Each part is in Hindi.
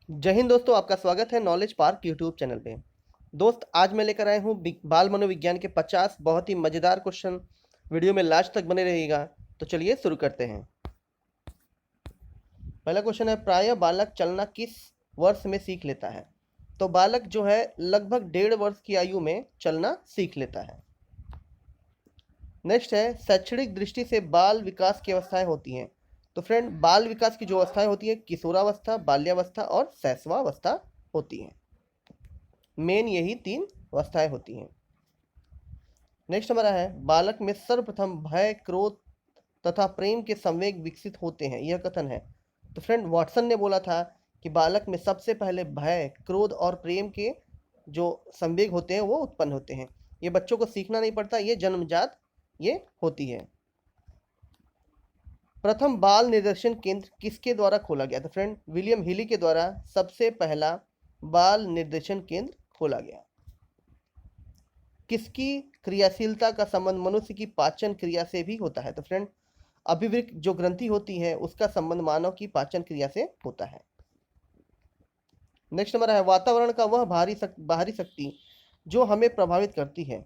जय हिंद दोस्तों, आपका स्वागत है नॉलेज पार्क यूट्यूब चैनल पे। दोस्त, आज मैं लेकर आया हूँ बाल मनोविज्ञान के 50 बहुत ही मज़ेदार क्वेश्चन। वीडियो में लास्ट तक बने रहिएगा। तो चलिए शुरू करते हैं। पहला क्वेश्चन है, प्रायः बालक चलना किस वर्ष में सीख लेता है? तो बालक जो है लगभग 1.5 वर्ष की आयु में चलना सीख लेता है। नेक्स्ट है, शैक्षणिक दृष्टि से बाल विकास की अवस्थाएं होती हैं। तो फ्रेंड, बाल विकास की जो अवस्थाएं होती हैं, किशोरावस्था, बाल्यावस्था और शैशवावस्था होती हैं। मेन यही 3 अवस्थाएं होती हैं। नेक्स्ट हमारा है, बालक में सर्वप्रथम भय, क्रोध तथा प्रेम के संवेग विकसित होते हैं, यह कथन है। तो फ्रेंड, वाटसन ने बोला था कि बालक में सबसे पहले भय, क्रोध और प्रेम के जो संवेग होते हैं वो उत्पन्न होते हैं। ये बच्चों को सीखना नहीं पड़ता, ये जन्मजात ये होती है। प्रथम बाल निर्देशन केंद्र किसके द्वारा खोला गया? तो फ्रेंड, विलियम हिली के द्वारा सबसे पहला बाल निर्देशन केंद्र खोला गया। किसकी क्रियाशीलता का संबंध मनुष्य की पाचन क्रिया से भी होता है? तो फ्रेंड, अभिवृक्क जो ग्रंथि होती है उसका संबंध मानव की पाचन क्रिया से होता है। नेक्स्ट नंबर है, वातावरण का वह बाहरी शक्ति जो हमें प्रभावित करती है,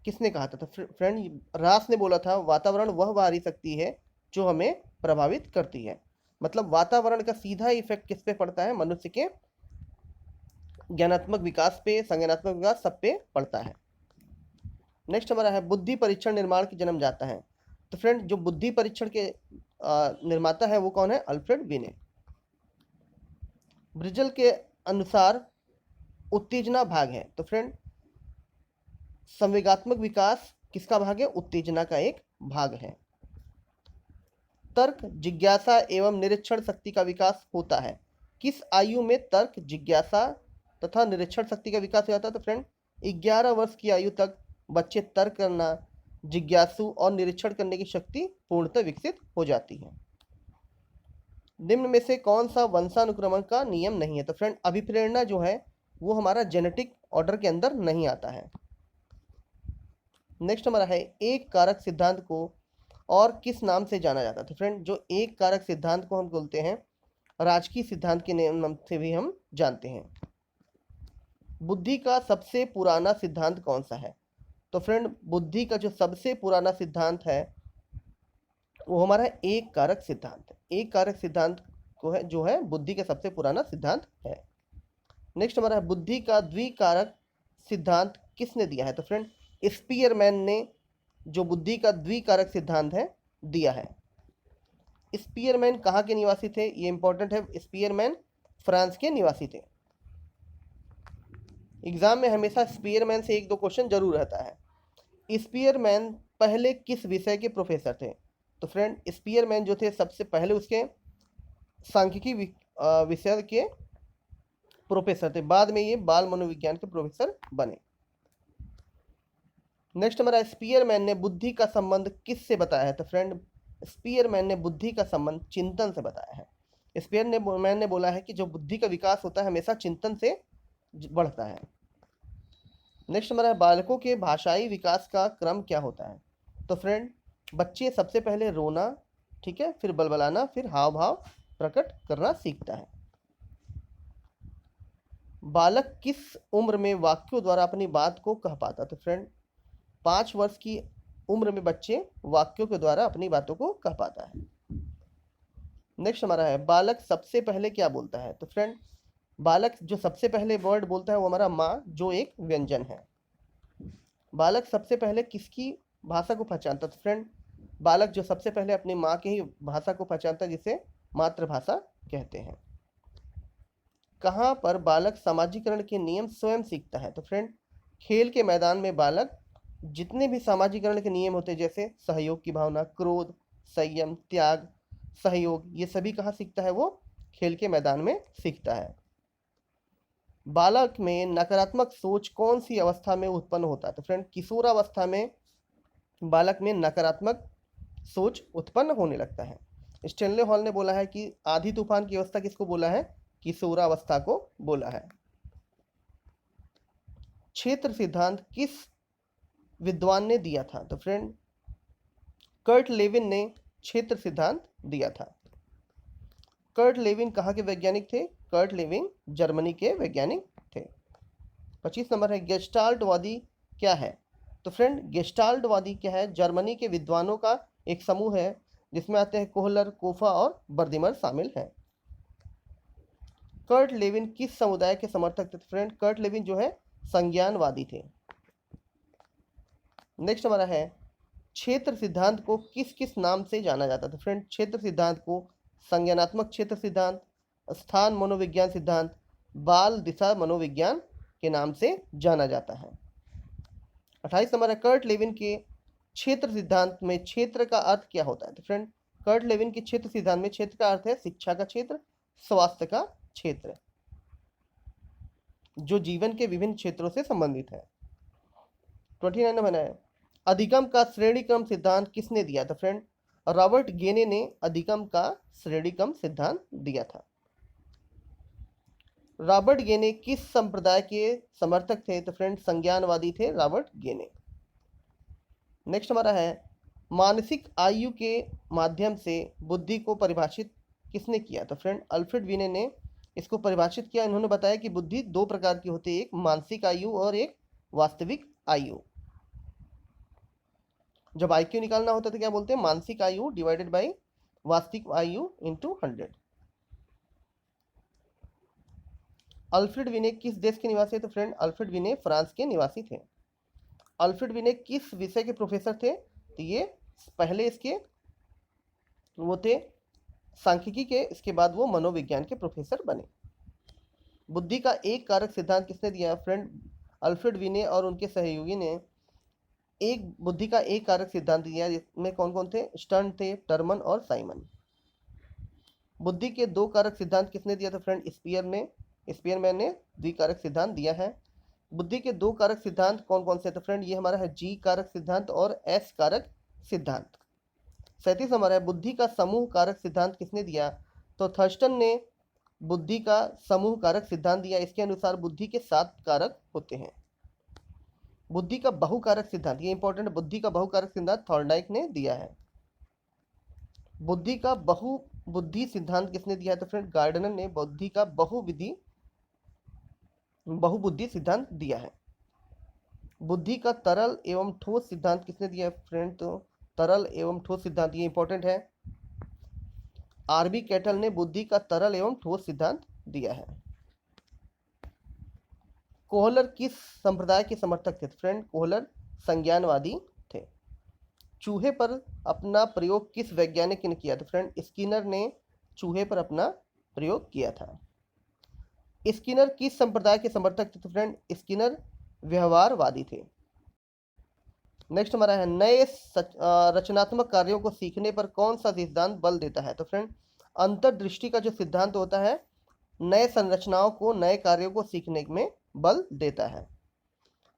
किसने कहा था? तो फ्रेंड, रास ने बोला था वातावरण वह बाहरी शक्ति है जो हमें प्रभावित करती है। मतलब वातावरण का सीधा इफेक्ट किस पे पड़ता है? मनुष्य के ज्ञानात्मक विकास पे, संज्ञानात्मक विकास सब पे पड़ता है। नेक्स्ट हमारा है, बुद्धि परीक्षण निर्माण की जन्म जाता है। तो फ्रेंड, जो बुद्धि परीक्षण के निर्माता है वो कौन है? अल्फ्रेड बिने। ब्रिजल के अनुसार उत्तेजना भाग है। तो फ्रेंड, संवेगात्मक विकास किसका भाग है? उत्तेजना का एक भाग है। तर्क, जिज्ञासा एवं निरीक्षण शक्ति का विकास होता है। किस आयु में तर्क, जिज्ञासा तथा निरीक्षण शक्ति का विकास हो जाता है? तो फ्रेंड, 11 वर्ष की आयु तक बच्चे तर्क करना, जिज्ञासु और निरीक्षण करने की शक्ति पूर्णतः विकसित हो जाती है। निम्न में से कौन सा वंशानुक्रमण का नियम नहीं है? तो फ्रेंड, अभिप्रेरणा जो है वो हमारा जेनेटिक ऑर्डर के अंदर नहीं आता है। नेक्स्ट हमारा है, एक कारक सिद्धांत को और किस नाम से जाना जाता है? तो फ्रेंड, जो एक कारक सिद्धांत को हम बोलते हैं राजकीय सिद्धांत के नाम से भी हम जानते हैं। बुद्धि का सबसे पुराना सिद्धांत कौन सा है? तो फ्रेंड, बुद्धि का जो सबसे पुराना सिद्धांत है वो हमारा एक कारक सिद्धांत है। एक कारक सिद्धांत को है जो है बुद्धि का सबसे पुराना सिद्धांत है। नेक्स्ट हमारा है, बुद्धि का द्विकारक सिद्धांत किसने दिया है? तो फ्रेंड, स्पीयरमैन ने जो बुद्धि का द्विकारक सिद्धांत है दिया है। स्पीयरमैन कहाँ के निवासी थे? ये इंपॉर्टेंट है। स्पीयरमैन फ्रांस के निवासी थे। एग्जाम में हमेशा स्पीयरमैन से 1-2 क्वेश्चन जरूर रहता है। स्पीयरमैन पहले किस विषय के प्रोफेसर थे? तो फ्रेंड, स्पीयरमैन जो थे सबसे पहले उसके सांख्यिकी विषय के प्रोफेसर थे। बाद में ये बाल मनोविज्ञान के प्रोफेसर बने। नेक्स्ट हमारा, स्पीयरमैन ने बुद्धि का संबंध किससे बताया है? तो फ्रेंड, स्पीयरमैन ने बुद्धि का संबंध चिंतन से बताया है। स्पीयरमैन ने बोला है कि जो बुद्धि का विकास होता है हमेशा चिंतन से बढ़ता है। नेक्स्ट हमारा है, बालकों के भाषाई विकास का क्रम क्या होता है? तो फ्रेंड, बच्चे सबसे पहले रोना, ठीक है, फिर बलबलाना, फिर हाव भाव प्रकट करना सीखता है। बालक किस उम्र में वाक्यों द्वारा अपनी बात को कह पाता? तो फ्रेंड, 5 वर्ष की उम्र में बच्चे वाक्यों के द्वारा अपनी बातों को कह पाता है। नेक्स्ट हमारा है, बालक सबसे पहले क्या बोलता है? तो फ्रेंड, बालक जो सबसे पहले वर्ड बोलता है वो हमारा माँ, जो एक व्यंजन है। बालक सबसे पहले किसकी भाषा को पहचानता? तो फ्रेंड, बालक जो सबसे पहले अपनी माँ की ही भाषा को पहचानता है, जिसे मातृभाषा कहते हैं। कहाँ पर बालक सामाजिकरण के नियम स्वयं सीखता है? तो फ्रेंड, खेल के मैदान में बालक जितने भी सामाजिकरण के नियम होते हैं, जैसे सहयोग की भावना, क्रोध, संयम, त्याग, सहयोग, ये सभी कहाँ सीखता है? वो खेल के मैदान में सीखता है। बालक में नकारात्मक सोच कौन सी अवस्था में उत्पन्न होता है? तो फ्रेंड, किशोरावस्था में बालक में नकारात्मक सोच उत्पन्न होने लगता है। स्टेनले हॉल ने बोला है कि आधी तूफान की अवस्था किसको बोला है? किशोरावस्था को बोला है। क्षेत्र सिद्धांत किस विद्वान ने दिया था? तो फ्रेंड, कर्ट लेविन ने क्षेत्र सिद्धांत दिया था। कर्ट लेविन कहाँ के वैज्ञानिक थे? कर्ट लेविन जर्मनी के वैज्ञानिक थे। 25 नंबर है गेस्टाल्टवादी क्या है? तो फ्रेंड गेस्टाल्टवादी क्या है? जर्मनी के विद्वानों का एक समूह है जिसमें आते हैं कोहलर, कोफा और बर्दिमर शामिल हैं। कर्ट लेविन किस समुदाय के समर्थक थे? फ्रेंड कर्ट लेविन जो है संज्ञानवादी थे। नेक्स्ट हमारा है क्षेत्र सिद्धांत को किस किस नाम से जाना जाता था? फ्रेंड क्षेत्र सिद्धांत को संज्ञानात्मक क्षेत्र सिद्धांत, स्थान मनोविज्ञान सिद्धांत, बाल दिशा मनोविज्ञान के नाम से जाना जाता है। 28 नंबर है कर्ट लेविन के क्षेत्र सिद्धांत में क्षेत्र का अर्थ क्या होता है? तो फ्रेंड कर्ट लेविन के क्षेत्र सिद्धांत में क्षेत्र का अर्थ है शिक्षा का क्षेत्र, स्वास्थ्य का क्षेत्र, जो जीवन के विभिन्न क्षेत्रों से संबंधित है। 29 नंबर है अधिगम का श्रेणी क्रम सिद्धांत किसने दिया था? फ्रेंड रॉबर्ट गेने ने अधिगम का श्रेणी क्रम सिद्धांत दिया था। रॉबर्ट गेने किस संप्रदाय के समर्थक थे? तो फ्रेंड संज्ञानवादी थे रॉबर्ट गेने। नेक्स्ट हमारा है मानसिक आयु के माध्यम से बुद्धि को परिभाषित किसने किया? तो फ्रेंड अल्फ्रेड वीने ने इसको परिभाषित किया। इन्होंने बताया कि बुद्धि दो प्रकार की होती है, एक मानसिक आयु और एक वास्तविक आयु। जब आईक्यू निकालना होता है तो क्या बोलते हैं? मानसिक आयु डिवाइडेड बाय वास्तविक आयु इंटू 100। अल्फ्रेड विने किस देश के निवासी थे? तो फ्रेंड अल्फ्रेड विने फ्रांस के निवासी थे। अल्फ्रेड विने किस विषय के प्रोफेसर थे? तो ये पहले इसके वो थे सांख्यिकी के, इसके बाद वो मनोविज्ञान के प्रोफेसर बने। बुद्धि का एक कारक सिद्धांत किसने दिया? फ्रेंड अल्फ्रेड विने और उनके सहयोगी ने एक बुद्धि का एक कारक सिद्धांत दिया, जिसमें कौन कौन थे? स्टर्न थे, टर्मन और साइमन। बुद्धि के दो कारक सिद्धांत किसने दिया था? फ्रेंड स्पीयरमैन ने द्विकारक सिद्धांत दिया है। बुद्धि के दो कारक सिद्धांत कौन कौन से? तो फ्रेंड ये हमारा है जी कारक सिद्धांत और एस कारक सिद्धांत। 37 हमारा है बुद्धि का समूह कारक सिद्धांत किसने दिया? तो थर्स्टन ने बुद्धि का समूह कारक सिद्धांत दिया। इसके अनुसार बुद्धि के 7 कारक होते हैं। बुद्धि का बहुकारक सिद्धांत, ये इंपॉर्टेंट, बुद्धि का बहुकारक सिद्धांत थॉर्नडाइक ने दिया है। बुद्धि का बहुबुद्धि सिद्धांत किसने दिया है? तो फ्रेंड गार्डनर ने बुद्धि का बहुबुद्धि सिद्धांत दिया है। बुद्धि का तरल एवं ठोस सिद्धांत किसने दिया है? फ्रेंड तो तरल एवं ठोस सिद्धांत, ये इंपॉर्टेंट है, आरबी कैटल ने बुद्धि का तरल एवं ठोस सिद्धांत दिया है। कोहलर किस संप्रदाय के समर्थक थे? फ्रेंड कोहलर संज्ञानवादी थे। चूहे पर अपना प्रयोग किस वैज्ञानिक ने किया था? फ्रेंड स्किनर ने चूहे पर अपना प्रयोग किया था। स्किनर किस संप्रदाय के समर्थक थे? फ्रेंड स्किनर व्यवहारवादी थे। नेक्स्ट हमारा है नए रचनात्मक कार्यों को सीखने पर कौन सा सिद्धांत बल देता है? तो फ्रेंड अंतर्दृष्टि का जो सिद्धांत होता है नए संरचनाओं को, नए कार्यों को सीखने में बल देता है।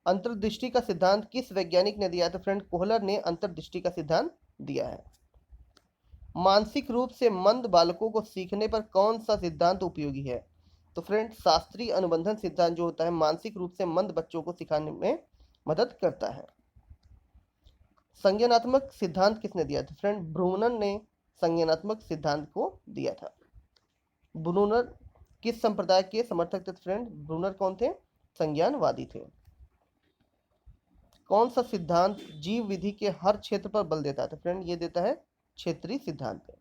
अंतर्दृष्टि का सिद्धांत किस वैज्ञानिक ने दिया? तो फ्रेंड कोहलर ने अंतर्दृष्टि का सिद्धांत दिया है। मानसिक रूप से मंद बालकों को सीखने पर कौन सा सिद्धांत उपयोगी है? तो फ्रेंड शास्त्रीय अनुबंधन सिद्धांत जो होता है मानसिक रूप से मंद बच्चों को सिखाने में मदद करता है। संज्ञानात्मक सिद्धांत किसने दिया था? फ्रेंड ब्रूनर ने संज्ञानात्मक सिद्धांत को दिया था। ब्रूनर किस संप्रदाय के समर्थक थे? फ्रेंड ब्रूनर कौन थे? संज्ञानवादी थे। कौन सा सिद्धांत जीव विधि के हर क्षेत्र पर बल देता है? तो फ्रेंड ये देता है क्षेत्रीय सिद्धांत।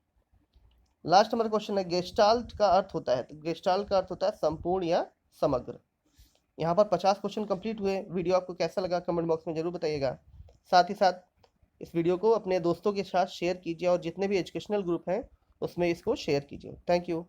लास्ट नंबर क्वेश्चन है गेस्टाल्ट का अर्थ होता है? तो गेस्टाल्ट का अर्थ होता है संपूर्ण या समग्र। यहाँ पर 50 क्वेश्चन कंप्लीट हुए। वीडियो आपको कैसा लगा कमेंट बॉक्स में जरूर बताइएगा। साथ ही साथ इस वीडियो को अपने दोस्तों के साथ शेयर कीजिए और जितने भी एजुकेशनल ग्रुप हैं उसमें इसको शेयर कीजिए। Thank you.